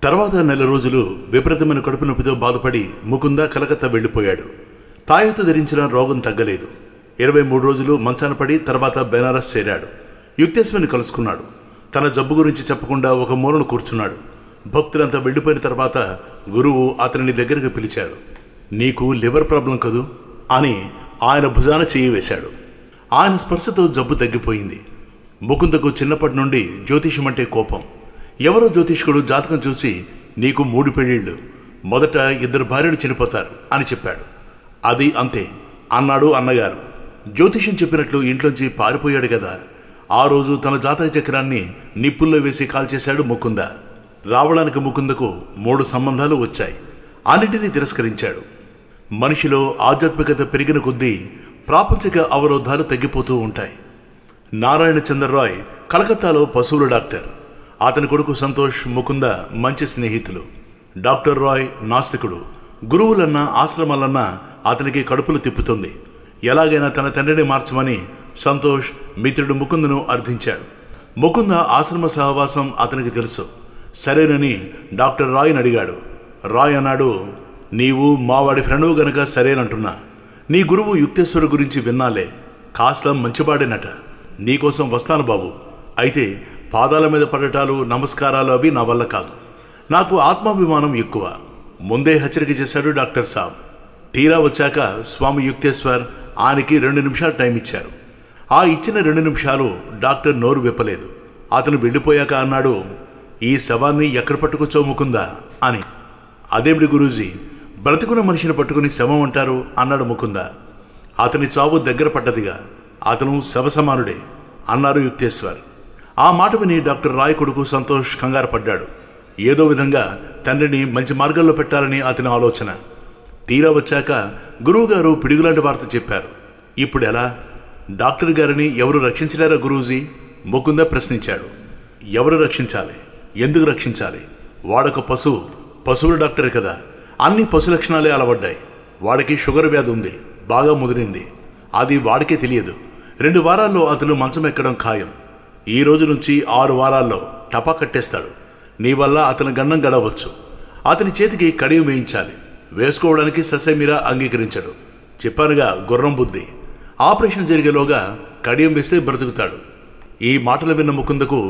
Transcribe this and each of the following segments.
తర్వాత నెల రోజులు విపరీతమైన కడుపు నొప్పితో బాధపడి ముకుంద కలకత్తా వెళ్ళిపోయాడు. తాయెత్తు ధరించిన రోగం తగ్గలేదు. 23 రోజులు మంచాన పడి తర్వాత బెనారస్ చేరాడు. యుక్తేశ్వరిని కలుసుకున్నాడు. తన జబ్బు గురించి చెప్పకుండా ఒక మూలను కూర్చున్నాడు. భక్తులంతా వెళ్ళిపోయిన తర్వాత గురువు అతనిని దగ్గరికి పిలిచాడు. నీకు లివర్ ప్రాబ్లం కదూ అని ఆయన భుజాన చెయ్యి వేశాడు. ఆయన స్పర్శతో జబ్బు తగ్గిపోయింది. ముకుందకు చిన్నప్పటి నుండి జ్యోతిషం అంటే కోపం. ఎవరో జ్యోతిష్కుడు జాతకం చూసి నీకు 3 పెళ్ళిళ్ళు, మొదట 2 భార్యలు చనిపోతారు అని చెప్పాడు. అది అంతే అన్నాడు అన్నగారు. జ్యోతిషం చెప్పినట్లు ఇంట్లోంచి పారిపోయాడు కదా. ఆ రోజు తన జాతక చక్రాన్ని నిప్పుల్లో వేసి కాల్చేశాడు ముకుంద. రావడానికి ముకుందకు 3 సంబంధాలు వచ్చాయి. అన్నిటినీ తిరస్కరించాడు. మనిషిలో ఆధ్యాత్మికత పెరిగిన కొద్దీ ప్రాపంచిక అవరోధాలు తగ్గిపోతూ ఉంటాయి. నారాయణ చంద్రరాయ్ కలకత్తాలో పశువుల డాక్టర్. అతని కొడుకు సంతోష్ ముకుంద మంచి స్నేహితులు. డాక్టర్ రాయ్ నాస్తికుడు. గురువులన్నా ఆశ్రమాలన్నా అతనికి కడుపులు తిప్పుతుంది. ఎలాగైనా తన తండ్రిని మార్చమని సంతోష్ మిత్రుడు ముకుందను అర్థించాడు. ముకుంద ఆశ్రమ సహవాసం అతనికి తెలుసు. సరేనని డాక్టర్ రాయ్ని అడిగాడు. రాయ్ అన్నాడు, నీవు మావాడి ఫ్రెండు గనక సరేనంటున్నా. నీ గురువు యుక్తేశ్వరు గురించి విన్నాలే, కాస్త మంచివాడేనట. నీకోసం వస్తాను బాబు. అయితే పాదాల మీద పడటాలు నమస్కారాలు అవి నా వల్ల కాదు. నాకు ఆత్మాభిమానం ఎక్కువ. ముందే హెచ్చరిక చేశాడు డాక్టర్ సాబ్. తీరా వచ్చాక స్వామి యుక్తేశ్వర్ ఆయనకి 2 నిమిషాలు టైం ఇచ్చారు. ఆ ఇచ్చిన 2 నిమిషాలు డాక్టర్ నోరు విప్పలేదు. అతను వెళ్ళిపోయాక అన్నాడు, ఈ శవాన్ని ఎక్కడ పట్టుకొచ్చో ముకుందా అని. అదేమిటి గురూజీ, బ్రతికున్న మనిషిని పట్టుకుని శవం అంటారు అన్నాడు ముకుంద. అతని చావు దగ్గర పడ్డదిగా, అతను శవసమానుడే అన్నారు యుక్తేశ్వర్. ఆ మాట విని డాక్టర్ రాయ్ కొడుకు సంతోష్ కంగారు పడ్డాడు. ఏదో విధంగా తండ్రిని మంచి మార్గంలో పెట్టాలని అతని ఆలోచన. తీరా వచ్చాక గురువుగారు పిడుగులాంటి వార్త చెప్పారు. ఇప్పుడు ఎలా? డాక్టర్ గారిని ఎవరు రక్షించలేరా గురూజీ? ముకుంద ప్రశ్నించాడు. ఎవరు రక్షించాలి? ఎందుకు రక్షించాలి? వాడొక పశువుల డాక్టర్ కదా. అన్ని పశు లక్షణాలే అలవడ్డాయి. వాడికి షుగర్ వ్యాధి ఉంది, బాగా ముదిరింది. అది వాడికే తెలియదు. 2 వారాల్లో అతను మంచం ఎక్కడం ఖాయం. ఈ రోజు నుంచి 6 వారాల్లో టపా కట్టేస్తాడు. నీ వల్ల అతని గండం గడవచ్చు. అతని చేతికి కడియం వేయించాలి. వేసుకోవడానికి ససేమిరా అంగీకరించడు. చెప్పానుగా, గుర్రం బుద్ధి. ఆపరేషన్ జరిగేలోగా కడియం వేస్తే బ్రతుకుతాడు. ఈ మాటలు విన్న ముకుందకు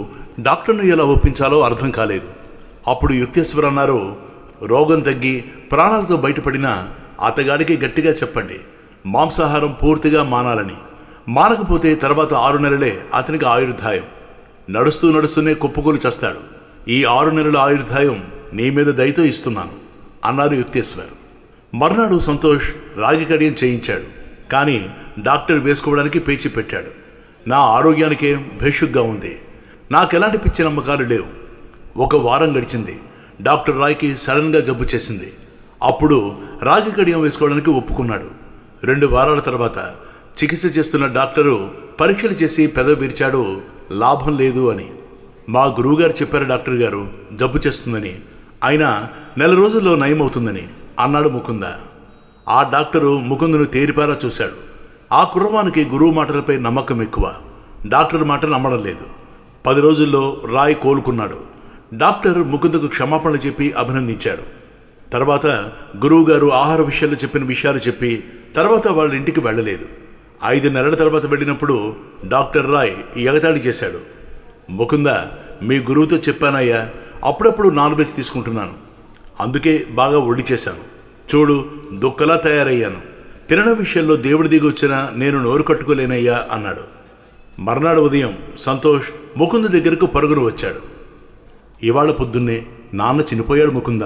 డాక్టర్ను ఎలా ఒప్పించాలో అర్థం కాలేదు. అప్పుడు యుక్తేశ్వర్ అన్నారు, రోగం తగ్గి ప్రాణాలతో బయటపడినా అతగాడికి గట్టిగా చెప్పండి, మాంసాహారం పూర్తిగా మానాలని. మానకపోతే తర్వాత 6 నెలలే అతనికి ఆయుర్దాయం. నడుస్తూనే కుప్పకూలి చేస్తాడు. ఈ 6 నెలల ఆయుర్దాయం నీ మీద దయతో ఇస్తున్నాను అన్నారు యుక్తేశ్వర్. మర్నాడు సంతోష్ రాగి కడియం చేయించాడు. కానీ డాక్టర్ వేసుకోవడానికి పేచి పెట్టాడు. నా ఆరోగ్యానికే భేషుగ్గా ఉంది. నాకెలాంటి పిచ్చి నమ్మకాలు లేవు. 1 వారం గడిచింది. డాక్టర్ రాయ్కి సడన్గా జబ్బు చేసింది. అప్పుడు రాగి కడియం వేసుకోవడానికి ఒప్పుకున్నాడు. 2 వారాల తర్వాత చికిత్స చేస్తున్న డాక్టరు పరీక్షలు చేసి పెదవి విరిచాడు, లాభం లేదు అని. మా గురువుగారు చెప్పారు డాక్టర్ గారు, జబ్బు చేస్తుందని. అయినా నెల రోజుల్లో నయమవుతుందని అన్నాడు ముకుంద. ఆ డాక్టరు ముకుందును తేరిపారా చూశాడు. ఆ కుర్రవానికి గురువు మాటలపై నమ్మకం ఎక్కువ. డాక్టర్ మాట నమ్మడం లేదు. 10 రోజుల్లో రాయ్ కోలుకున్నాడు. డాక్టర్ ముకుందకు క్షమాపణలు చెప్పి అభినందించాడు. తర్వాత గురువుగారు ఆహార విషయాలు చెప్పిన విషయాలు చెప్పి తర్వాత వాళ్ళ ఇంటికి వెళ్ళలేదు. 5 నెలల తర్వాత వెళ్ళినప్పుడు డాక్టర్ రాయ్ ఎగతాళి చేశాడు. ముకుంద, మీ గురువుతో చెప్పానయ్యా, అప్పుడప్పుడు నాన్ వెజ్ తీసుకుంటున్నాను. అందుకే బాగా ఒడి చేశాను. చూడు, దుక్కలా తయారయ్యాను. తినడం విషయంలో దేవుడి దిగి వచ్చినా నేను నోరు కట్టుకోలేనయ్యా అన్నాడు. మర్నాడు ఉదయం సంతోష్ ముకుంద దగ్గరకు పరుగును వచ్చాడు. ఇవాళ పొద్దున్నే నాన్న చనిపోయాడు ముకుంద.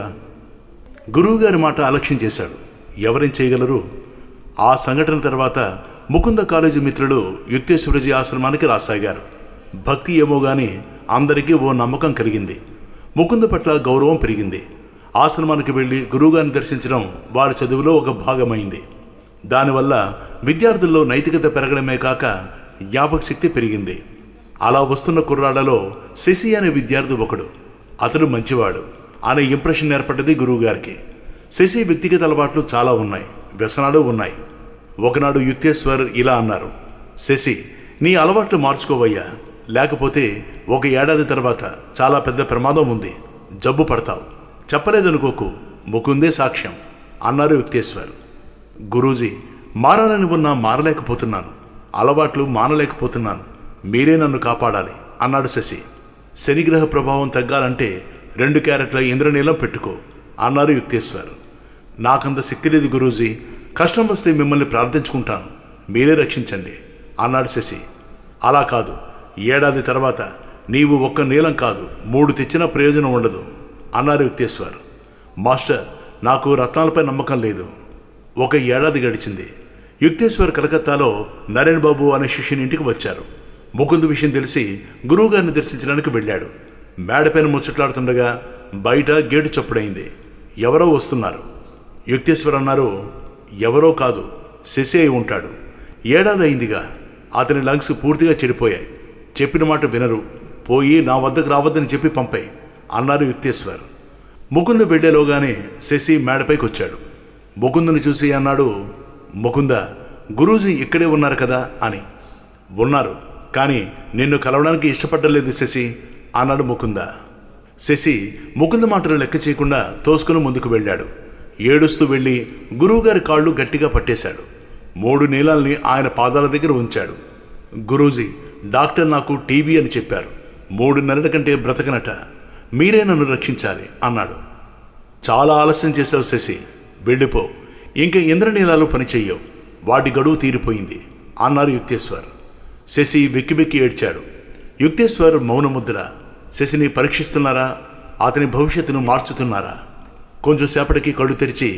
గురువుగారి మాట అలక్ష్యం చేశాడు. ఎవరేం చేయగలరు? ఆ సంఘటన తర్వాత ముకుంద కాలేజీ మిత్రులు యుక్తేశ్వరజీ ఆశ్రమానికి రాసాగారు. భక్తి ఏమో గాని అందరికీ ఓ నమ్మకం కలిగింది. ముకుంద పట్ల గౌరవం పెరిగింది. ఆశ్రమానికి వెళ్ళి గురువుగారిని దర్శించడం వారి చదువులో ఒక భాగమైంది. దానివల్ల విద్యార్థుల్లో నైతికత పెరగడమే కాక జ్ఞాపక శక్తి పెరిగింది. అలా వస్తున్న కుర్రాళ్లలో శశి అనే విద్యార్థి ఒకడు. అతడు మంచివాడు అనే ఇంప్రెషన్ ఏర్పడ్డది గురువుగారికి. శశి వ్యక్తిగత అలవాట్లు చాలా ఉన్నాయి, వ్యసనాలు ఉన్నాయి. ఒకనాడు యుక్తేశ్వర్ ఇలా అన్నారు, శశి, నీ అలవాట్లు మార్చుకోవయ్యా, లేకపోతే 1 ఏడాది తర్వాత చాలా పెద్ద ప్రమాదం ఉంది, జబ్బు పడతావు. చెప్పలేదనుకోకు, ముకుందే సాక్ష్యం అన్నారు యుక్తేశ్వర్. గురూజీ, మారాలని ఉన్నా మారలేకపోతున్నాను, అలవాట్లు మానలేకపోతున్నాను, మీరే నన్ను కాపాడాలి అన్నాడు శశి. శనిగ్రహ ప్రభావం తగ్గాలంటే 2 క్యారెట్ల ఇంద్రనీలం పెట్టుకో అన్నారు యుక్తేశ్వర్. నాకంత శక్తి లేదు గురూజీ, కష్టం వస్తే మిమ్మల్ని ప్రార్థించుకుంటాను, మీరే రక్షించండి అన్నాడు శశి. అలా కాదు, ఏడాది తర్వాత నీవు 1 నీలం కాదు 3 తెచ్చినా ప్రయోజనం ఉండదు అన్నారు యుక్తేశ్వర్. మాస్టర్, నాకు రత్నాలపై నమ్మకం లేదు. 1 ఏడాది గడిచింది. యుక్తేశ్వర్ కలకత్తాలో నరేణ్ బాబు అనే శిష్యుని ఇంటికి వచ్చారు. ముకుంద్ విషయం తెలిసి గురువుగారిని దర్శించడానికి వెళ్ళాడు. మేడపైన ముచ్చట్లాడుతుండగా బయట గేటు చప్పుడైంది. ఎవరో వస్తున్నారు. యుక్తేశ్వర్ అన్నారు, ఎవరో కాదు, శశి అయి ఉంటాడు. ఏడాది అయిందిగా, అతని లంగ్స్ పూర్తిగా చెడిపోయాయి, చెప్పిన మాట వినరు, పోయి నా వద్దకు రావద్దని చెప్పి పంపాయి అన్నారు యుక్తేశ్వర్. ముకుంద్ వెళ్లేలోగానే శశి మేడపైకి వచ్చాడు. ముకుందుని చూసి అన్నాడు, ముకుంద, గురూజీ ఇక్కడే ఉన్నారు కదా అని. ఉన్నారు, కానీ నిన్ను కలవడానికి ఇష్టపడలేదు శశి అన్నాడు ముకుంద. శశి ముకుంద మాటలు లెక్క చేయకుండా తోసుకుని ముందుకు వెళ్ళాడు. ఏడుస్తూ వెళ్ళి గురువుగారి కాళ్ళు గట్టిగా పట్టేశాడు. 3 నీలాల్ని ఆయన పాదాల దగ్గర ఉంచాడు. గురూజీ, డాక్టర్ నాకు టీబీ అని చెప్పారు, 3 నెలల కంటే బ్రతకనట, మీరే నన్ను రక్షించాలి అన్నాడు. చాలా ఆలస్యం చేశావు శశి, వెళ్ళిపో, ఇంకా ఇంద్రనీలాలు పనిచెయ్యవు, వాటి గడువు తీరిపోయింది అన్నారు యుక్తేశ్వర్. శశి వెక్కి వెక్కి ఏడ్చాడు. యుక్తేశ్వర్ మౌనముద్ర. శశిని పరీక్షిస్తున్నారా, అతని భవిష్యత్తును మార్చుతున్నారా? కొంచెం సేపటికి కళ్ళు తెరిచి,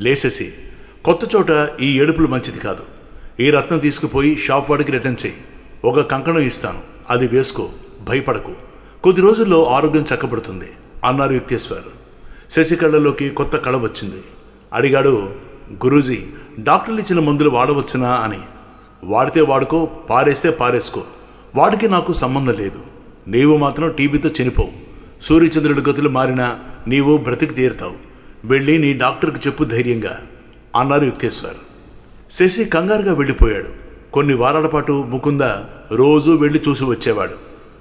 లే శశి, కొత్త చోట ఈ ఏడుపులు మంచిది కాదు. ఈ రత్నం తీసుకుపోయి షాప్ వాడికి రిటర్న్ చేయి. 1 కంకణం ఇస్తాను, అది వేసుకో, భయపడకు, కొద్ది రోజుల్లో ఆరోగ్యం చక్కబడుతుంది అన్నారు యుక్తేశ్వర్. శశి కళ్ళలోకి కొత్త కళ వచ్చింది. అడిగాడు, గురూజీ, డాక్టర్లు ఇచ్చిన మందులు వాడవచ్చునా అని. వాడితే వాడుకో, పారేస్తే పారేసుకో, వాడికి నాకు సంబంధం లేదు. నీవు మాత్రం టీబీతో చనిపోవు. సూర్యచంద్రుడి గతులు మారినా నీవు బ్రతికి తీరుతావు. వెళ్ళి నీ డాక్టర్కి చెప్పు ధైర్యంగా అన్నారు యుక్తేశ్వర్. శశి కంగారుగా వెళ్ళిపోయాడు. కొన్ని వారాల పాటు ముకుంద రోజూ వెళ్ళి చూసి వచ్చేవాడు.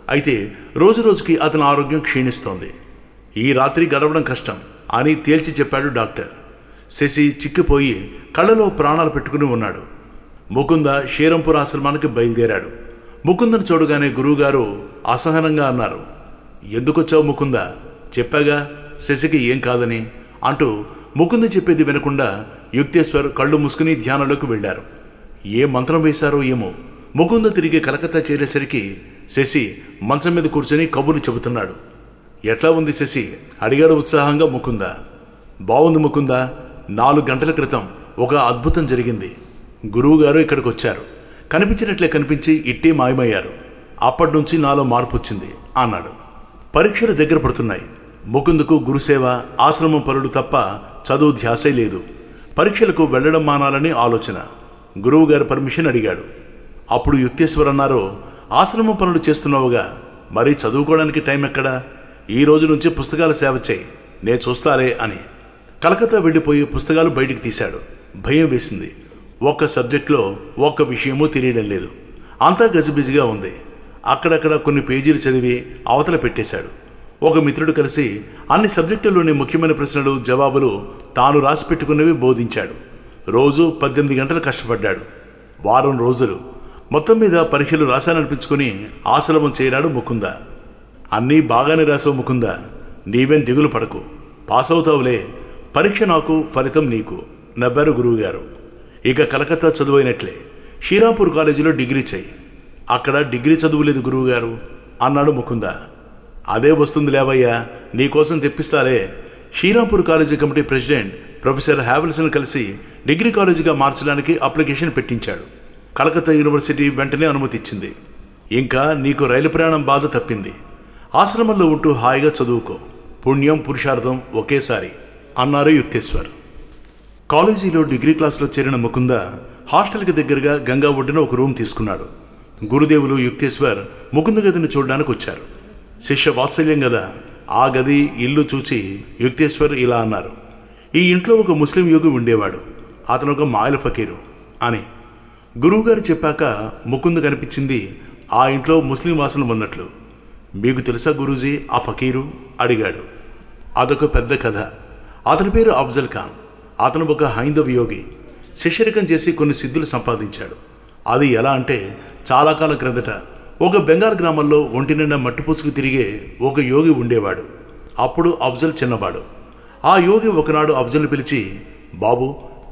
అయితే రోజు రోజుకి అతని ఆరోగ్యం క్షీణిస్తోంది. ఈ రాత్రి గడవడం కష్టం అని తేల్చి చెప్పాడు డాక్టర్. శశి చిక్కిపోయి కళ్ళలో ప్రాణాలు పెట్టుకుని ఉన్నాడు. ముకుంద శ్రీరాంపూర్ ఆశ్రమానికి బయలుదేరాడు. ముకుందను చూడగానే గురువుగారు అసహనంగా అన్నారు, ఎందుకొచ్చావు ముకుంద? చెప్పాగా శశికి ఏం కాదని అంటూ ముకుంద చెప్పేది వినకుండా యుక్తేశ్వర్ కళ్ళు మూసుకుని ధ్యానంలోకి వెళ్లారు. ఏ మంత్రం వేశారో ఏమో, ముకుంద తిరిగి కలకత్తా చేరేసరికి శశి మంచం మీద కూర్చొని కబుర్లు చెబుతున్నాడు. ఎట్లా ఉంది శశి అడిగాడు ఉత్సాహంగా ముకుంద. బాగుంది ముకుంద, 4 గంటల క్రితం ఒక అద్భుతం జరిగింది. గురువుగారు ఇక్కడికి వచ్చారు, కనిపించినట్లే కనిపించి ఇట్టే మాయమయ్యారు. అప్పటి నుంచి నాలో మార్పు వచ్చింది అన్నాడు. పరీక్షలు దగ్గర పడుతున్నాయి. ముకుందుకు గురుసేవ, ఆశ్రమం పనులు తప్ప చదువు ధ్యాసే లేదు. పరీక్షలకు వెళ్లడం మానాలని ఆలోచన. గురువుగారు పర్మిషన్ అడిగాడు. అప్పుడు యుక్తేశ్వర్ అన్నారు, ఆశ్రమం పనులు చేస్తున్నావుగా, మరి చదువుకోవడానికి టైం ఎక్కడా? ఈ రోజు నుంచి పుస్తకాల సేవ చేయి, నే చూస్తాలే అని. కలకత్తా వెళ్ళిపోయి పుస్తకాలు బయటికి తీశాడు. భయం వేసింది. 1 సబ్జెక్టులో 1 విషయమూ తెలియడం లేదు. అంతా గజిబిజిగా ఉంది. అక్కడక్కడ కొన్ని పేజీలు చదివి అవతల పెట్టేశాడు. ఒక మిత్రుడు కలిసి అన్ని సబ్జెక్టుల్లోని ముఖ్యమైన ప్రశ్నలు, జవాబులు తాను రాసి పెట్టుకున్నవి బోధించాడు. రోజు 18 గంటలు కష్టపడ్డాడు. వారం రోజులు మొత్తం మీద పరీక్షలు రాశాననిపించుకుని ఆశ్రమం చేరాడు ముకుంద. అన్నీ బాగానే రాసావు ముకుంద, నీవేం దిగులు పడకు, పాస్ అవుతావులే, పరీక్ష నాకు, ఫలితం నీకు నవ్వారు గురువుగారు. ఇక కలకత్తా చదువైనట్లే, శ్రీరాంపూర్ కాలేజీలో డిగ్రీ చేయి. అక్కడ డిగ్రీ చదువులేదు గురువుగారు అన్నాడు ముకుంద. అదే వస్తుంది లేవయ్యా, నీకోసం తెప్పిస్తాలే. Srirampur college committee president professor హ్యావెల్స్ని కలిసి డిగ్రీ కాలేజీగా మార్చడానికి అప్లికేషన్ పెట్టించాడు. కలకత్తా యూనివర్సిటీ వెంటనే అనుమతి ఇచ్చింది. ఇంకా నీకు రైలు ప్రయాణం బాధ తప్పింది. ఆశ్రమంలో ఉంటూ హాయిగా చదువుకో, పుణ్యం పురుషార్థం ఒకేసారి అన్నారు యుక్తేశ్వర్. కాలేజీలో డిగ్రీ క్లాసులో చేరిన ముకుంద హాస్టల్కి దగ్గరగా గంగా ఒడ్డున ఒక రూమ్ తీసుకున్నాడు. గురుదేవులు యుక్తేశ్వర్ ముకుంద గదిని చూడడానికి వచ్చారు. శిష్య వాత్సల్యం కదా, ఆ గది ఇల్లు చూచి యుక్తేశ్వర్ ఇలా అన్నారు, ఈ ఇంట్లో ఒక ముస్లిం యోగి ఉండేవాడు, అతను ఒక మాయల ఫకీరు అని. గురువుగారు చెప్పాక ముకుంద కనిపించింది ఆ ఇంట్లో ముస్లిం వాసన ఉన్నట్లు. మీకు తెలుసా గురూజీ ఆ ఫకీరు అడిగాడు. అదొక పెద్ద కథ. అతని పేరు అఫ్జల్ ఖాన్. అతను ఒక హైందవ యోగి. శిష్యరికం చేసి కొన్ని సిద్ధులు సంపాదించాడు. అది ఎలా అంటే, చాలా కాలం క్రిందట ఒక బెంగాల్ గ్రామంలో ఒంటి నిండా మట్టి పూసుకు తిరిగే ఒక యోగి ఉండేవాడు. అప్పుడు అఫ్జల్ చిన్నవాడు. ఆ యోగి ఒకనాడు అఫ్జల్ని పిలిచి, బాబు,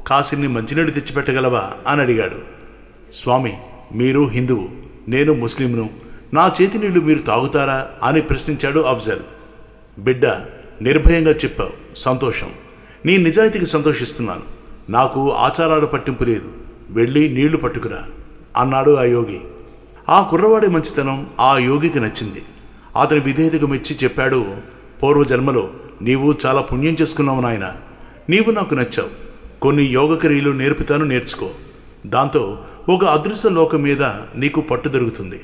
కాసిన్ని మంచినీళ్ళు తెచ్చిపెట్టగలవా అని అడిగాడు. స్వామి, మీరు హిందువు, నేను ముస్లింను, నా చేతి నీళ్లు మీరు తాగుతారా అని ప్రశ్నించాడు అఫ్జల్. బిడ్డ, నిర్భయంగా చెప్పావు, సంతోషం. నీ నిజాయితీకి సంతోషిస్తున్నాను. నాకు ఆచారాల పట్టింపు లేదు, వెళ్ళి నీళ్లు పట్టుకురా అన్నాడు ఆ యోగి. ఆ కుర్రవాడి మంచితనం ఆ యోగికి నచ్చింది. అతని విధేయతకు మెచ్చి చెప్పాడు, పూర్వజన్మలో నీవు చాలా పుణ్యం చేసుకున్నావు నాయన. నీవు నాకు నచ్చావు. కొన్ని యోగక్రియలు నేర్పుతాను, నేర్చుకో. దాంతో ఒక అదృశ్య లోకం మీద నీకు పట్టు దొరుకుతుంది.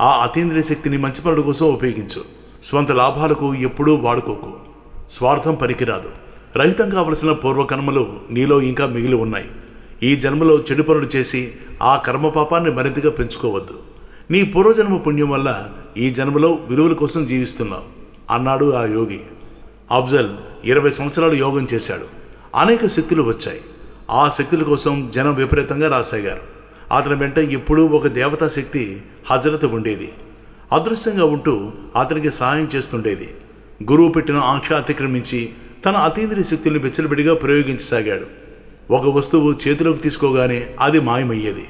ఆ అతీంద్రియ శక్తిని మంచి పనుల కోసం ఉపయోగించు. స్వంత లాభాలకు ఎప్పుడూ వాడుకోకు. స్వార్థం పనికిరాదు. రహితం కావలసిన పూర్వకర్మలు నీలో ఇంకా మిగిలి ఉన్నాయి. ఈ జన్మలో చెడు పనులు చేసి ఆ కర్మపాపాన్ని మరింతగా పెంచుకోవద్దు. నీ పూర్వజన్మ పుణ్యం వల్ల ఈ జన్మలో విలువల కోసం జీవిస్తున్నావు అన్నాడు ఆ యోగి. అఫ్జల్ 20 సంవత్సరాలు యోగం చేశాడు. అనేక శక్తులు వచ్చాయి. ఆ శక్తుల కోసం జనం విపరీతంగా రాసాగారు. అతని వెంట ఎప్పుడూ ఒక దేవతా శక్తి హజరత్ ఉండేది. అదృశ్యంగా ఉంటూ అతనికి సహాయం చేస్తుండేది. గురువు పెట్టిన ఆంక్ష అతిక్రమించి తన అతీంద్రియ శక్తుల్ని విచ్చలవిడిగా ప్రయోగించసాగాడు. ఒక వస్తువు చేతిలోకి తీసుకోగానే అది మాయమయ్యేది.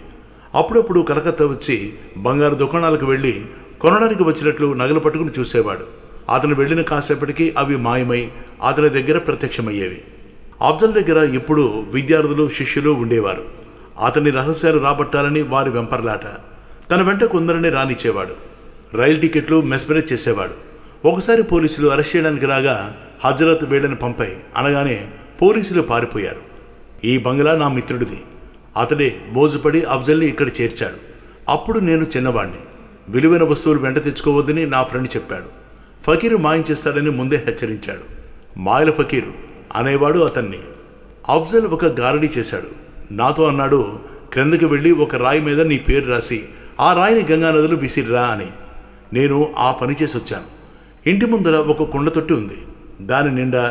అప్పుడప్పుడు కలకత్తా వచ్చి బంగారు దుకాణాలకు వెళ్ళి కొనడానికి వచ్చినట్లు నగలు పట్టుకుని చూసేవాడు. అతను వెళ్ళిన కాసేపటికి అవి మాయమై అతని దగ్గర ప్రత్యక్షమయ్యేవి. అఫ్జల్ దగ్గర ఎప్పుడూ విద్యార్థులు, శిష్యులు ఉండేవారు. అతని రహస్యాలు రాబట్టాలని వారి వెంపర్లాట. తన వెంట కొందరిని రానిచ్చేవాడు. రైలు టికెట్లు మెస్మరైజ్ చేసేవాడు. ఒకసారి పోలీసులు అరెస్ట్ చేయడానికి రాగా హజరత్ వీళ్ళని పంపాయి అనగానే పోలీసులు పారిపోయారు. ఈ బంగ్లా నా మిత్రుడిది. అతడే మోజుపడి అఫ్జల్ని ఇక్కడ చేర్చాడు. అప్పుడు నేను చిన్నవాణ్ణి. విలువైన వస్తువులు వెంట తెచ్చుకోవద్దని నా ఫ్రెండ్ చెప్పాడు. ఫకీరు మాయం చేస్తాడని ముందే హెచ్చరించాడు. మాయల ఫకీరు అనేవాడు అతన్ని. అఫ్జల్ ఒక గారడీ చేశాడు. నాతో అన్నాడు, క్రిందకి వెళ్ళి ఒక రాయి మీద నీ పేరు రాసి ఆ రాయిని గంగానదిలో విసిరిరా అని. నేను ఆ పని చేసి వచ్చాను. ఇంటి ముందర ఒక కుండ తొట్టి ఉంది. దాని నిండా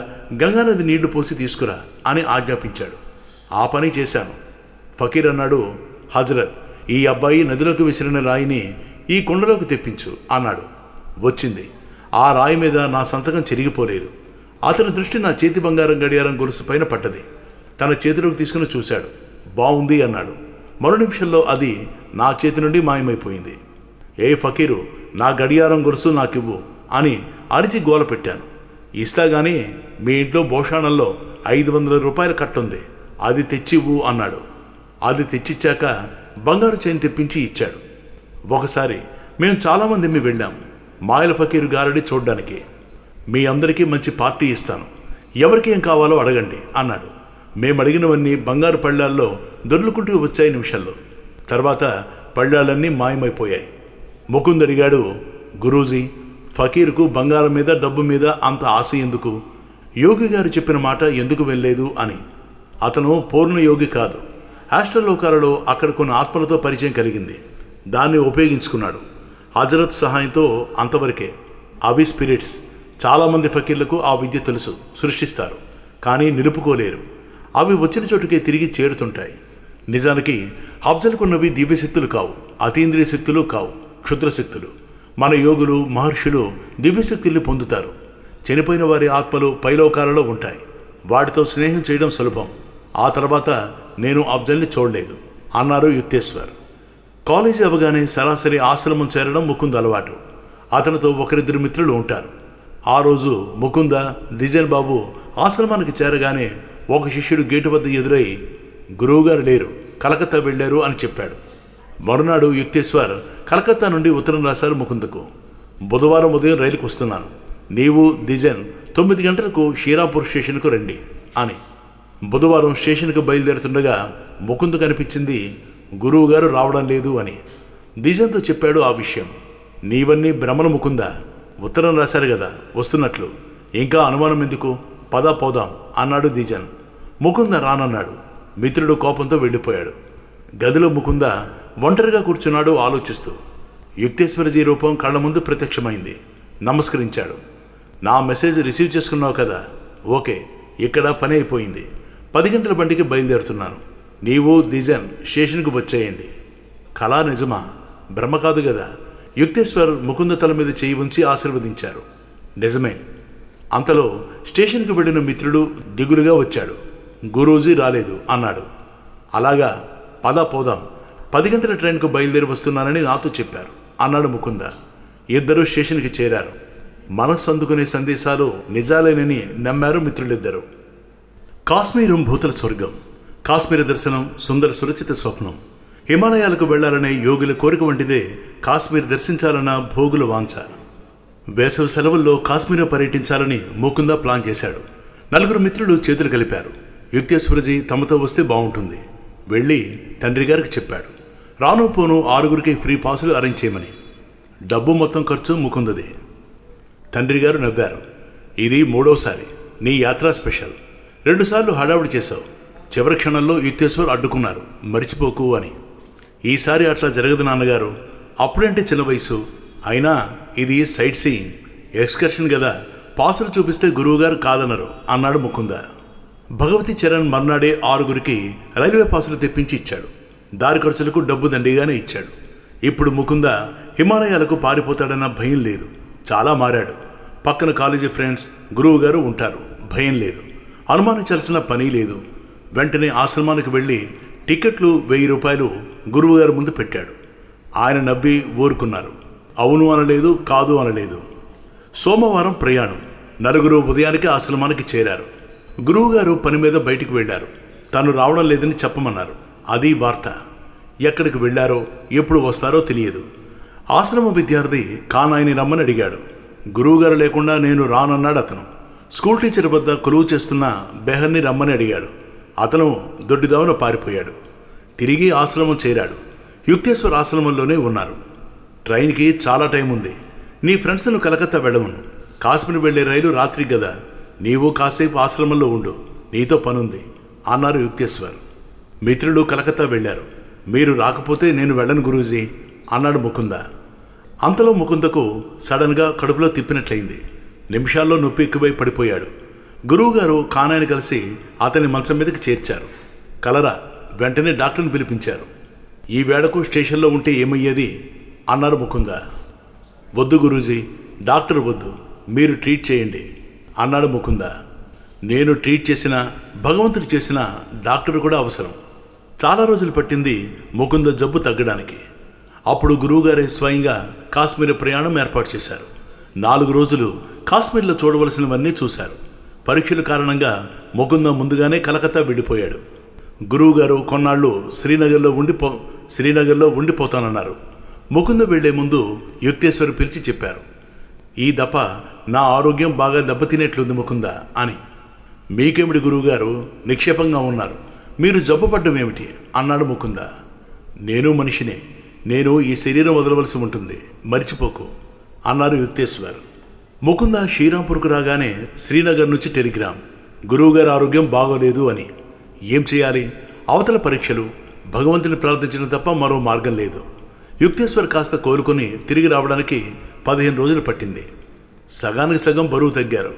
గంగానది నీళ్లు పోసి తీసుకురా అని ఆజ్ఞాపించాడు. ఆ పని చేశాను. ఫకీర్ అన్నాడు, హజరత్, ఈ అబ్బాయి నదిలోకి విసిరిన రాయిని ఈ కుండలోకి తెప్పించు అన్నాడు. వచ్చింది. ఆ రాయి మీద నా సంతకం చెరిగిపోలేదు. అతని దృష్టి నా చేతి బంగారం గడియారం గొలుసు పైన పడ్డది. తన చేతిలోకి తీసుకుని చూశాడు. బాగుంది అన్నాడు. మరో నిమిషంలో అది నా చేతి నుండి మాయమైపోయింది. ఏ ఫకీరు, నా గడియారం గొలుసు నాకివ్వు అని అరిచి గోల పెట్టాను. ఇస్తాగాని మీ ఇంట్లో భోషాణంలో 500 రూపాయల కట్టుంది, అది తెచ్చివ్వు అన్నాడు. అది తెచ్చిచ్చాక బంగారు చైన్ తెప్పించి ఇచ్చాడు. ఒకసారి మేము చాలామంది వెళ్ళాం మాయల ఫకీరు గారడి చూడ్డానికి. మీ అందరికీ మంచి పార్టీ ఇస్తాను, ఎవరికి ఏం కావాలో అడగండి అన్నాడు. మేము అడిగినవన్నీ బంగారు పళ్ళాల్లో దొర్లుకుంటూ వచ్చాయి నిమిషాల్లో. తర్వాత పళ్ళాలన్నీ మాయమైపోయాయి. ముకుంద్ అడిగాడు, గురూజీ, ఫకీరుకు బంగారం మీద, డబ్బు మీద అంత ఆశ ఎందుకు? యోగి గారు చెప్పిన మాట ఎందుకు వెళ్ళలేదు అని. అతను పూర్ణ యోగి కాదు. ఆస్ట్రలోకాలలో అక్కడ కొన్ని ఆత్మలతో పరిచయం కలిగింది. దాన్ని ఉపయోగించుకున్నాడు. హజరత్ సహాయంతో అంతవరకే. అవి స్పిరిట్స్. చాలామంది ఫకీర్లకు ఆ విద్య తెలుసు, సృష్టిస్తారు, కానీ నిలుపుకోలేరు. అవి వచ్చిన చోటుకే తిరిగి చేరుతుంటాయి. నిజానికి అఫ్జల్కున్నవి దివ్యశక్తులు కావు, అతీంద్రియ శక్తులు కావు, క్షుద్రశక్తులు. మన యోగులు, మహర్షులు దివ్యశక్తుల్ని పొందుతారు. చనిపోయిన వారి ఆత్మలు పైలోకాలలో ఉంటాయి. వాటితో స్నేహం చేయడం సులభం. ఆ తర్వాత నేను అఫ్జల్ని చూడలేదు అన్నారు యుక్తేశ్వర్. కాలేజీ అవగానే సరాసరి ఆశ్రమం చేరడం ముకుంద్ అలవాటు. అతనితో ఒకరిద్దరు మిత్రులు ఉంటారు. ఆ రోజు ముకుంద, దిజన్ బాబు ఆశ్రమానికి చేరగానే ఒక శిష్యుడు గేటు వద్ద ఎదురై, గురువుగారు లేరు, కలకత్తా వెళ్ళారు అని చెప్పాడు. మరునాడు యుక్తేశ్వర్ కలకత్తా నుండి ఉత్తరం రాశారు ముకుందకు. బుధవారం ఉదయం రైలుకు వస్తున్నాను. నీవు, దిజన్ 9 గంటలకు షీరాపూర్ స్టేషన్కు రండి అని. బుధవారం స్టేషన్కు బయలుదేరుతుండగా ముకుంద్ కనిపించింది గురువుగారు రావడం లేదు అని. దిజన్తో చెప్పాడు ఆ విషయం. నీవన్నీ భ్రమను ముకుందా, ఉత్తరం రాశారు కదా వస్తున్నట్లు, ఇంకా అనుమానం ఎందుకు, పద పోదాం అన్నాడు దిజన్. ముకుంద రానన్నాడు. మిత్రుడు కోపంతో వెళ్ళిపోయాడు. గదిలో ముకుంద ఒంటరిగా కూర్చున్నాడు ఆలోచిస్తూ. యుక్తేశ్వరజీ రూపం కళ్ళ ముందు ప్రత్యక్షమైంది. నమస్కరించాడు. నా మెసేజ్ రిసీవ్ చేసుకున్నావు కదా, ఓకే, ఇక్కడ పని అయిపోయింది. 10 గంటల బండికి బయలుదేరుతున్నాను. నీవు దిజన్ స్టేషన్కు వచ్చేయండి. కళా నిజమా, బ్రహ్మ కాదు కదా? యుక్తేశ్వర్ ముకుంద తల మీద చేయి ఉంచి ఆశీర్వదించారు. నిజమే. అంతలో స్టేషన్కు వెళ్ళిన మిత్రుడు దిగులుగా వచ్చాడు. గురూజీ రాలేదు అన్నాడు. అలాగా, పద పోదాం. 10 గంటల ట్రైన్కు బయలుదేరి వస్తున్నానని నాతో చెప్పారు అన్నాడు ముకుంద. ఇద్దరూ స్టేషన్కి చేరారు. మనస్సు అందుకునే సందేశాలు నిజాలేనని నమ్మారు మిత్రులిద్దరూ. కాశ్మీరం భూతల స్వర్గం. కాశ్మీర దర్శనం సుందర సురక్షిత స్వప్నం. హిమాలయాలకు వెళ్లాలనే యోగుల కోరిక వంటిదే కాశ్మీర్ దర్శించాలన్న భోగుల వాంఛ. వేసవి సెలవుల్లో కాశ్మీర్ పర్యటించాలని ముకుంద ప్లాన్ చేశాడు. 4 మిత్రులు చేతులు కలిపారు. యుక్తేశ్వరజీ తమతో వస్తే బాగుంటుంది. వెళ్ళి తండ్రి గారికి చెప్పాడు. రాను పోను 6గురికి ఫ్రీ పాసులు అరేంజ్ చేయమని. డబ్బు మొత్తం ఖర్చు ముకుందది. తండ్రి గారు నవ్వారు. ఇది 3వసారి నీ యాత్రా స్పెషల్. 2 సార్లు హడావుడి చేశావు. చివరి క్షణంలో యుక్తేశ్వర్ అడ్డుకున్నారు, మరిచిపోకు అని. ఈసారి అట్లా జరగదు నాన్నగారు. అప్పుడంటే చిన్న వయసు, అయినా ఇది సైట్ సీయింగ్ ఎక్స్కర్షన్ కదా, పాసులు చూపిస్తే గురువుగారు కాదన్నారు అన్నాడు ముకుంద. భగవతి చరణ్ మర్నాడే 6గురికి రైల్వే పాసులు తెప్పించి ఇచ్చాడు. దారి ఖర్చులకు డబ్బు దండిగానే ఇచ్చాడు. ఇప్పుడు ముకుంద హిమాలయాలకు పారిపోతాడన్న భయం లేదు. చాలా మారాడు. పక్కన కాలేజీ ఫ్రెండ్స్, గురువుగారు ఉంటారు, భయం లేదు. అనుమానించాల్సిన పని లేదు. వెంటనే ఆశ్రమానికి వెళ్ళి టికెట్లు 1000 రూపాయలు గురువుగారు ముందు పెట్టాడు. ఆయన నవ్వి ఊరుకున్నారు. అవును అనలేదు, కాదు అనలేదు. సోమవారం ప్రయాణం. 4 ఉదయానికి ఆశ్రమానికి చేరారు. గురువుగారు పని మీద బయటికి వెళ్లారు. తాను రావడం లేదని చెప్పమన్నారు. అది వార్త. ఎక్కడికి వెళ్లారో ఎప్పుడు వస్తారో తెలియదు. ఆశ్రమ విద్యార్థి కానాయిని రమ్మని అడిగాడు. గురువుగారు లేకుండా నేను రానన్నాడు అతను. స్కూల్ టీచర్ వద్ద కొలువు చేస్తున్న బెహర్ని రమ్మని అడిగాడు. అతను దొడ్డిదావున పారిపోయాడు. తిరిగి ఆశ్రమం చేరాడు. యుక్తేశ్వర్ ఆశ్రమంలోనే ఉన్నారు. ట్రైన్కి చాలా టైం ఉంది. నీ ఫ్రెండ్స్ను కలకత్తా వెళ్ళమను. కాశ్మీర్ వెళ్లే రైలు రాత్రి కదా, నీవు కాసేపు ఆశ్రమంలో ఉండు, నీతో పనుంది అన్నారు యుక్తేశ్వర్. మిత్రులు కలకత్తా వెళ్లారు. మీరు రాకపోతే నేను వెళ్ళను గురూజీ అన్నాడు ముకుంద. అంతలో ముకుందకు సడన్గా కడుపులో తిప్పినట్లయింది. నిమిషాల్లో నొప్పి ఎక్కువై పడిపోయాడు. గురువుగారు కానాయిని కలిసి అతని మంచం మీదకి చేర్చారు. కలరా, వెంటనే డాక్టర్ని పిలిపించారు. ఈ వేళకు స్టేషన్లో ఉంటే ఏమయ్యేది అన్నారు ముకుంద. వద్దు గురూజీ, డాక్టర్ వద్దు, మీరు ట్రీట్ చేయండి అన్నాడు ముకుంద. నేను ట్రీట్ చేసిన, భగవంతుడు చేసిన డాక్టర్ కూడా అవసరం. చాలా రోజులు పట్టింది ముకుంద జబ్బు తగ్గడానికి. అప్పుడు గురువుగారే స్వయంగా కాశ్మీర్ ప్రయాణం ఏర్పాటు చేశారు. 4 రోజులు కాశ్మీర్లో చూడవలసినవన్నీ చూశారు. పరీక్షల కారణంగా ముకుంద ముందుగానే కలకత్తా వెళ్ళిపోయాడు. గురువుగారు కొన్నాళ్ళు శ్రీనగర్లో ఉండిపోతానన్నారు. ముకుంద వెళ్లే ముందు యుక్తేశ్వర్ పిలిచి చెప్పారు. ఈ దప నా ఆరోగ్యం బాగా దెబ్బతినేట్లుంది ముకుంద అని. మీకేమిటి గురువుగారు, నిక్షేపంగా ఉన్నారు, మీరు జబ్బుపడ్డం ఏమిటి అన్నాడు ముకుంద. నేను మనిషినే, నేను ఈ శరీరం వదలవలసి ఉంటుంది, మరిచిపోకు అన్నారు యుక్తేశ్వర్. ముకుంద శ్రీరాంపూర్కు రాగానే శ్రీనగర్ నుంచి టెలిగ్రామ్, గురువుగారి ఆరోగ్యం బాగోలేదు అని. ఏం చేయాలి? అవతల పరీక్షలు, భగవంతుని ప్రార్థించడం తప్ప మరో మార్గం లేదు. యుక్తేశ్వర్ కాస్త కోలుకొని తిరిగి రావడానికి 15 రోజులు పట్టింది. సగానికి సగం బరువు తగ్గారు.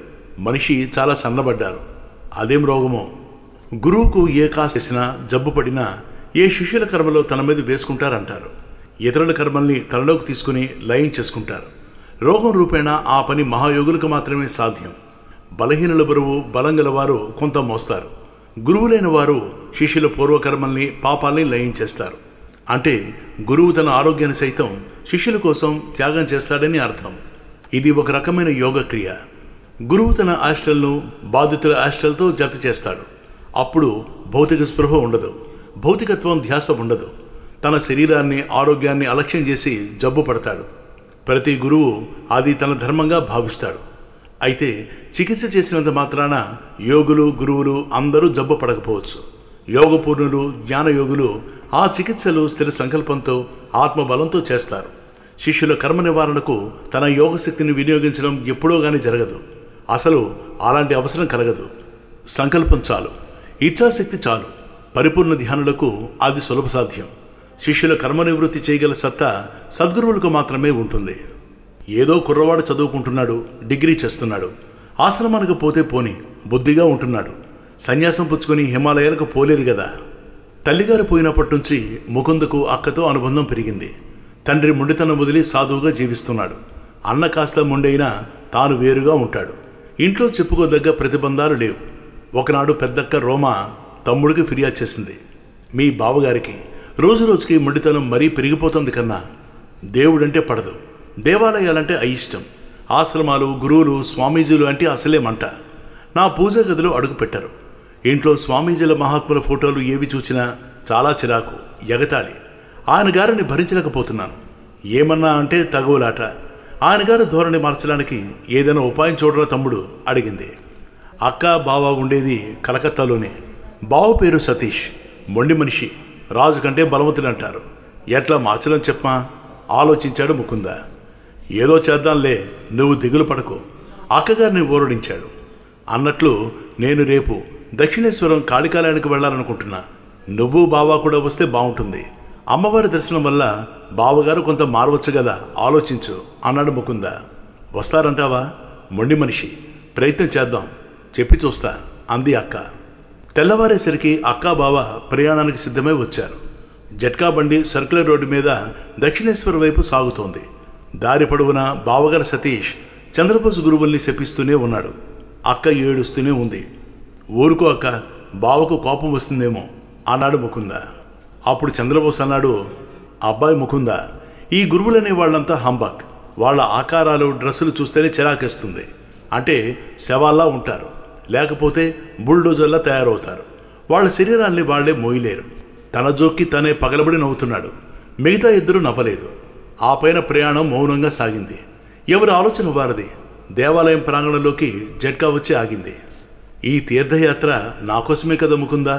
మనిషి చాలా సన్నబడ్డారు. అదేం రోగమో. గురువుకు ఏ కాస్త చేసినా, జబ్బు పడినా ఏ శిష్యుల కర్మలో తన మీద వేసుకుంటారంటారు. ఇతరుల కర్మల్ని తనలోకి తీసుకుని లయం చేసుకుంటారు. రోగం రూపేణా ఆ పని మహాయోగులకు మాత్రమే సాధ్యం. బలహీనుల బరువు బలం గలవారు కొంత మోస్తారు. గురువులైన వారు శిష్యుల పూర్వకర్మల్ని, పాపాల్ని లయం చేస్తారు. అంటే గురువు తన ఆరోగ్యాన్ని సైతం శిష్యుల కోసం త్యాగం చేస్తాడని అర్థం. ఇది ఒక రకమైన యోగక్రియ. గురువు తన ఆస్టల్ను బాధితుల ఆస్టల్తో జత చేస్తాడు. అప్పుడు భౌతిక స్పృహ ఉండదు, భౌతికత్వం ధ్యాస ఉండదు. తన శరీరాన్ని, ఆరోగ్యాన్ని అలక్ష్యం చేసి జబ్బు పడతాడు. ప్రతి గురువు అది తన ధర్మంగా భావిస్తాడు. అయితే చికిత్స చేసినంత మాత్రాన యోగులు, గురువులు అందరూ జబ్బు పడకపోవచ్చు. యోగపూర్ణులు, జ్ఞానయోగులు ఆ చికిత్సలు స్థిర సంకల్పంతో, ఆత్మబలంతో చేస్తారు. శిష్యుల కర్మ నివారణకు తన యోగశక్తిని వినియోగించడం ఎప్పుడో గాని జరగదు. అసలు అలాంటి అవసరం కలగదు. సంకల్పం చాలు, ఇచ్ఛాశక్తి చాలు. పరిపూర్ణ ధ్యానులకు అది సులభ సాధ్యం. శిష్యుల కర్మ నివృత్తి చేయగల సత్తా సద్గురువులకు మాత్రమే ఉంటుంది. ఏదో కుర్రవాడు చదువుకుంటున్నాడు, డిగ్రీ చేస్తున్నాడు, ఆశ్రమానికి పోతే పోని బుద్ధిగా ఉంటున్నాడు. సన్యాసం పుచ్చుకొని హిమాలయాలకు పోలేదు కదా. తల్లిగారు పోయినప్పటి నుంచి ముకుందకు అక్కతో అనుబంధం పెరిగింది. తండ్రి మొండితనం వదిలి సాధువుగా జీవిస్తున్నాడు. అన్న కాస్త మొండైనా తాను వేరుగా ఉంటాడు. ఇంట్లో చెప్పుకోదగ్గ ప్రతిబంధాలు లేవు. ఒకనాడు పెద్దక్క రోమా తమ్ముడికి ఫిర్యాదు చేసింది. మీ బావగారికి రోజు రోజుకి మొండితనం మరీ పెరిగిపోతుంది కన్నా. దేవుడంటే పడదు, దేవాలయాలంటే అయిష్టం, ఆశ్రమాలు, గురువులు, స్వామీజీలు అంటే అసలే మంట. నా పూజ గదిలో అడుగు పెట్టరు. ఇంట్లో స్వామీజీల మహాత్ముల ఫోటోలు ఏవి చూసినా చాలా చిరాకు, ఎగతాళి. ఆయన గారిని భరించలేకపోతున్నాను. ఏమన్నా అంటే తగువలాట. ఆయన గారి ధోరణి మార్చడానికి ఏదైనా ఉపాయం చూడరా తమ్ముడు అడిగింది. అక్క బావ ఉండేది కలకత్తాలోనే. బావ పేరు సతీష్, మొండి మనిషి, రాజు కంటే బలవంతులు అంటారు. ఎట్లా మార్చడం చెప్పమా ఆలోచించాడు ముకుంద. ఏదో చేద్దాంలే, నువ్వు దిగులు పడకు, అక్కగారిని ఊరడించాడు. అన్నట్లు నేను రేపు దక్షిణేశ్వరం కాళికాలయానికి వెళ్ళాలనుకుంటున్నా. నువ్వు బావా కూడా వస్తే బాగుంటుంది. అమ్మవారి దర్శనం వల్ల బావగారు కొంత మారవచ్చు కదా, ఆలోచించు అన్నాడు ముకుంద. వస్తారంటావా? మొండి మనిషి, ప్రయత్నం చేద్దాం, చెప్పి చూస్తా అంది అక్క. తెల్లవారేసరికి అక్క బావ ప్రయాణానికి సిద్ధమై వచ్చారు. జట్కా బండి సర్కులర్ రోడ్డు మీద దక్షిణేశ్వరం వైపు సాగుతోంది. దారి పొడవునా బావగారు సతీష్ చంద్రబోసు గురువుల్ని శపిస్తూనే ఉన్నాడు. అక్క ఏడుస్తూనే ఉంది. ఊరుకో అక్క, బావకు కోపం వస్తుందేమో అన్నాడు ముకుంద. అప్పుడు చంద్రబోస్ అన్నాడు, అబ్బాయి ముకుంద, ఈ గురువులనే వాళ్ళంతా హంబక్. వాళ్ళ ఆకారాలు, డ్రెస్సులు చూస్తేనే చిరాకేస్తుంది. అంటే శవాల్లా ఉంటారు, లేకపోతే బుల్డోజర్లా తయారవుతారు. వాళ్ళ శరీరాల్ని వాళ్లే మోయలేరు. తన జోక్కి తనే పగలబడి నవ్వుతున్నాడు. మిగతా ఇద్దరు నవ్వలేదు. ఆ పైన ప్రయాణం మౌనంగా సాగింది. ఎవరి ఆలోచన వారిది. దేవాలయం ప్రాంగణంలోకి జట్కా వచ్చి ఆగింది. ఈ తీర్థయాత్ర నా కోసమే కదా ముకుందా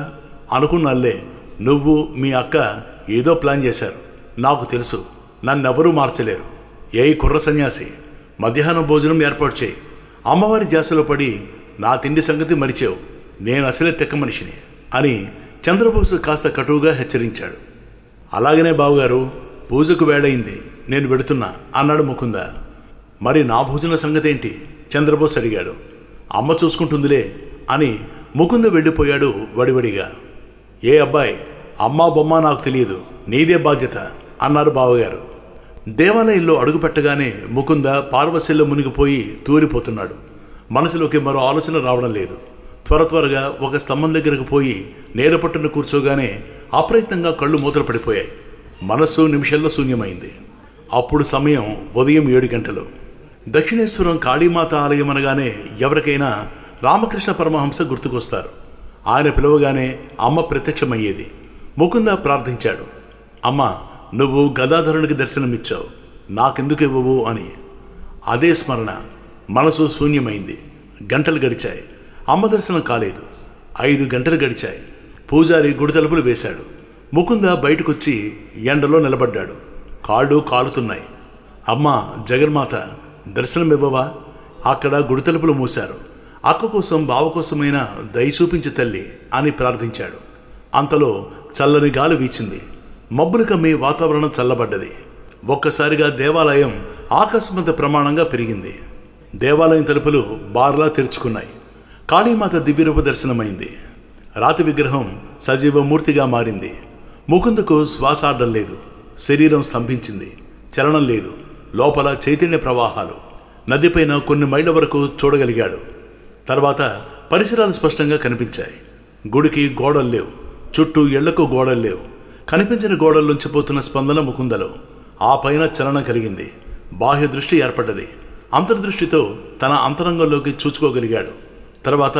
అనుకున్నాళ్లే. నువ్వు మీ అక్క ఏదో ప్లాన్ చేశారు, నాకు తెలుసు. నన్నెవరూ మార్చలేరు. ఏ కుర్ర సన్యాసి, మధ్యాహ్నం భోజనం ఏర్పాటు చేయి. అమ్మవారి ధ్యాసలో పడి నా తిండి సంగతి మరిచావు. నేను అసలే తెక్క మనిషిని అని చంద్రబోసు కాస్త కటువుగా హెచ్చరించాడు. అలాగనే బావుగారు, పూజకు వేళయింది, నేను వెడుతున్నా అన్నాడు ముకుంద. మరి నా భోజన సంగతేంటి చంద్రబోస్ అడిగాడు. అమ్మ చూసుకుంటుందిలే అని ముకుంద వెళ్ళిపోయాడు వడివడిగా. ఏ అబ్బాయి, అమ్మా బొమ్మ నాకు తెలియదు, నీదే బాధ్యత అన్నారు బావగారు. దేవాలయంలో అడుగుపెట్టగానే ముకుంద పార్వశల్లో మునిగిపోయి తూరిపోతున్నాడు. మనసులోకి మరో ఆలోచన రావడం లేదు. త్వరగా ఒక స్తంభం దగ్గరకు పోయి నీడపట్టున కూర్చోగానే అప్రయత్నంగా కళ్ళు మూతలు పడిపోయాయి. మనస్సు నిమిషాల్లో శూన్యమైంది. అప్పుడు సమయం ఉదయం 7 గంటలు. దక్షిణేశ్వరం కాళీమాత ఆలయం అనగానే ఎవరికైనా రామకృష్ణ పరమహంస గుర్తుకొస్తారు. ఆయన పిలవగానే అమ్మ ప్రత్యక్షమయ్యేది. ముకుంద ప్రార్థించాడు, అమ్మ, నువ్వు గదాధరునికి దర్శనమిచ్చావు, నాకెందుకు ఇవ్వవు అని. అదే స్మరణ. మనసు శూన్యమైంది. గంటలు గడిచాయి. అమ్మ దర్శనం కాలేదు. 5 గంటలు గడిచాయి. పూజారి గుడి తలుపులు వేశాడు. ముకుంద బయటకొచ్చి ఎండలో నిలబడ్డాడు. కాళ్ళు కాలుతున్నాయి. అమ్మ జగన్మాత, దర్శనమివ్వవా? అక్కడ గుడి తలుపులు మూశారు. అక్క కోసం, బావ కోసమైనా దయ చూపించి తల్లి అని ప్రార్థించాడు. అంతలో చల్లని గాలి వీచింది. మబ్బులు కమ్మి వాతావరణం చల్లబడ్డది. ఒక్కసారిగా దేవాలయం ఆకస్మిక ప్రమాణంగా పెరిగింది. దేవాలయం తలుపులు బార్లా తెరుచుకున్నాయి. కాళీమాత దివ్యరూప దర్శనమైంది. రాతి విగ్రహం సజీవమూర్తిగా మారింది. ముకుందకు శ్వాస ఆడడం లేదు. శరీరం స్తంభించింది. చలనం లేదు. లోపల చైతన్య ప్రవాహాలు. నదిపైన కొన్ని మైళ్ళ వరకు చూడగలిగాడు. తర్వాత పరిసరాలు స్పష్టంగా కనిపించాయి. గుడికి గోడలు లేవు. చుట్టూ ఇళ్లకు గోడలు లేవు. కనిపించిన గోడల్లోంచి పోతున్న స్పందన ముకుందలో. ఆ పైన చలనం కలిగింది. బాహ్య దృష్టి ఏర్పడ్డది. అంతర్దృష్టితో తన అంతరంగంలోకి చూచుకోగలిగాడు. తర్వాత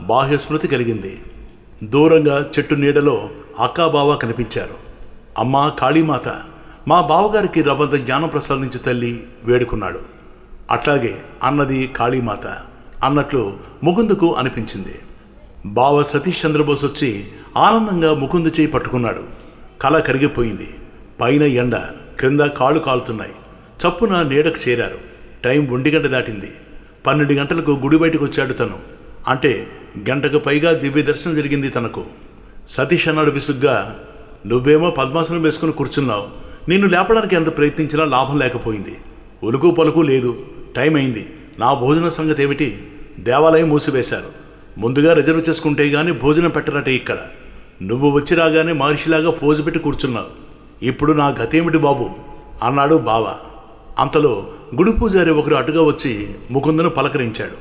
బాహ్య స్మృతి కలిగింది. దూరంగా చెట్టు నీడలో అక్కా బావ కనిపించారు. అమ్మా కాళీమాత, మా బావగారికి రవ్వంత జ్ఞానం ప్రసాదించు తల్లి వేడుకున్నాడు. అట్లాగే అన్నది కాళీమాత అన్నట్లు ముకుందకు అనిపించింది. బావ సతీష్ చంద్రబోస్ వచ్చి ఆనందంగా ముకుంద చేయి పట్టుకున్నాడు. కళ కరిగిపోయింది. పైన ఎండ, క్రింద కాళ్ళు కాలుతున్నాయి. చప్పున నీడకు చేరారు. టైం 1 గంట దాటింది. 12 గంటలకు గుడి బయటకు వచ్చాడు తను. అంటే గంటకు పైగా దివ్య దర్శనం జరిగింది తనకు. సతీష్ అన్నాడు విసుగ్గా, నువ్వేమో పద్మాసనం వేసుకుని కూర్చున్నావు. నిన్ను లేపడానికి ఎంత ప్రయత్నించినా లాభం లేకపోయింది. ఉలుకు పలుకు లేదు. టైం అయింది. నా భోజన సంగతి ఏమిటి? దేవాలయం మూసివేశారు. ముందుగా రిజర్వ్ చేసుకుంటే గానీ భోజనం పెట్టరట ఇక్కడ. నువ్వు వచ్చి రాగానే మహర్షిలాగా ఫోజు పెట్టి కూర్చున్నావు. ఇప్పుడు నా గతేమిటి బాబు అన్నాడు బావ. అంతలో గుడి పూజారి ఒకరు అటుగా వచ్చి ముకుందను పలకరించాడు.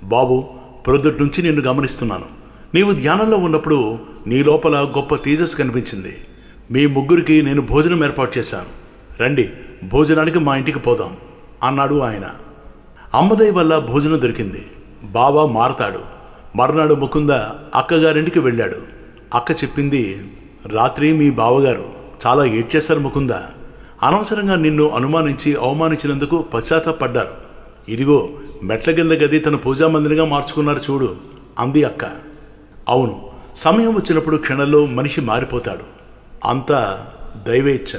బాబు, ప్రొద్దుటి నుంచి నిన్ను గమనిస్తున్నాను. నీవు ధ్యానంలో ఉన్నప్పుడు నీ లోపల గొప్ప తేజస్సు కనిపించింది. మీ ముగ్గురికి నేను భోజనం ఏర్పాటు చేశాను. రండి, భోజనానికి మా ఇంటికి పోదాం అన్నాడు ఆయన. అమ్మదయ్య వల్ల భోజనం దొరికింది. బావ మారతాడు. మర్నాడు ముకుంద అక్కగారింటికి వెళ్ళాడు. అక్క చెప్పింది, రాత్రి మీ బావగారు చాలా ఏడ్చేశారు ముకుంద. అనవసరంగా నిన్ను అనుమానించి అవమానించినందుకు పశ్చాత్తాపడ్డారు. ఇదిగో మెట్ల కింద గది తన పూజామందిరిగా మార్చుకున్నారు చూడు అంది అక్క. అవును, సమయం వచ్చినప్పుడు క్షణంలో మనిషి మారిపోతాడు. అంతా దైవేచ్ఛ.